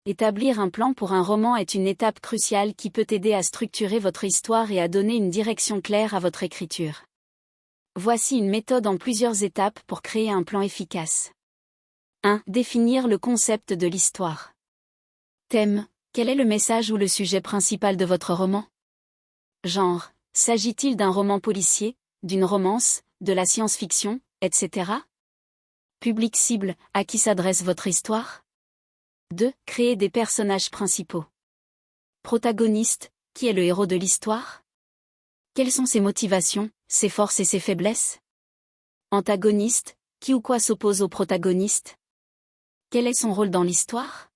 Établir un plan pour un roman est une étape cruciale qui peut aider à structurer votre histoire et à donner une direction claire à votre écriture. Voici une méthode en plusieurs étapes pour créer un plan efficace. 1. Définir le concept de l'histoire. Thème. Quel est le message ou le sujet principal de votre roman? Genre. S'agit-il d'un roman policier, d'une romance, de la science-fiction, etc. Public cible. À qui s'adresse votre histoire? 2. Créer des personnages principaux. Protagoniste. Qui est le héros de l'histoire? Quelles sont ses motivations, ses forces et ses faiblesses? Antagoniste. Qui ou quoi s'oppose au protagoniste? Quel est son rôle dans l'histoire?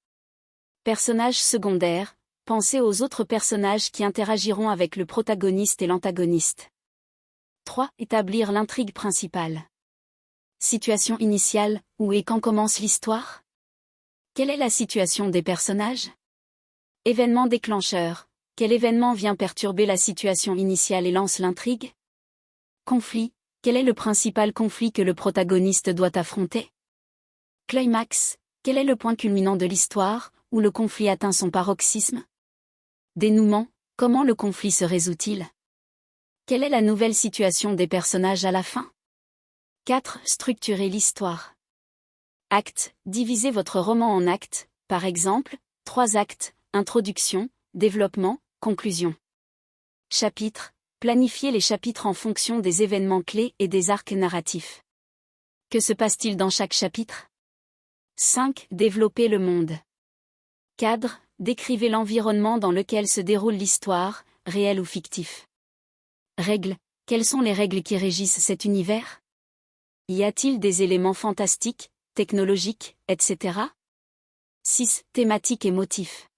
Personnages secondaires. Pensez aux autres personnages qui interagiront avec le protagoniste et l'antagoniste. 3. Établir l'intrigue principale. Situation initiale. Où et quand commence l'histoire? Quelle est la situation des personnages? Événement déclencheur. Quel événement vient perturber la situation initiale et lance l'intrigue? Conflit. Quel est le principal conflit que le protagoniste doit affronter? Climax. Quel est le point culminant de l'histoire, où le conflit atteint son paroxysme? Dénouement. Comment le conflit se résout-il? Quelle est la nouvelle situation des personnages à la fin? 4. Structurer l'histoire. Actes. Divisez votre roman en actes, par exemple, 3 actes, introduction, développement, conclusion. Chapitres. Planifiez les chapitres en fonction des événements clés et des arcs narratifs. Que se passe-t-il dans chaque chapitre? 5. Développer le monde. Cadre. Décrivez l'environnement dans lequel se déroule l'histoire, réel ou fictif. Règles. Quelles sont les règles qui régissent cet univers? Y a-t-il des éléments fantastiques, technologiques, etc. 6. Thématiques et motifs.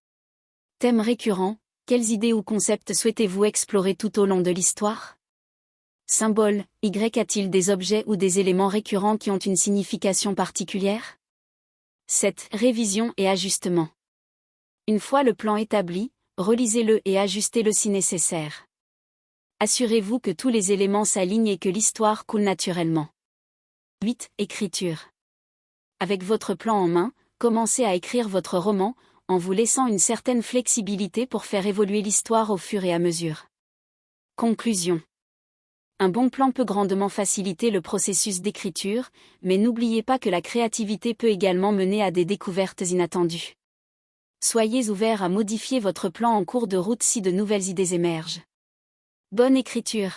Thèmes récurrents. Quelles idées ou concepts souhaitez-vous explorer tout au long de l'histoire? Symboles. Y a-t-il des objets ou des éléments récurrents qui ont une signification particulière? 7. Révision et ajustement. Une fois le plan établi, relisez-le et ajustez-le si nécessaire. Assurez-vous que tous les éléments s'alignent et que l'histoire coule naturellement. 8. Écriture. Avec votre plan en main, commencez à écrire votre roman, en vous laissant une certaine flexibilité pour faire évoluer l'histoire au fur et à mesure. Conclusion. Un bon plan peut grandement faciliter le processus d'écriture, mais n'oubliez pas que la créativité peut également mener à des découvertes inattendues. Soyez ouvert à modifier votre plan en cours de route si de nouvelles idées émergent. Bonne écriture!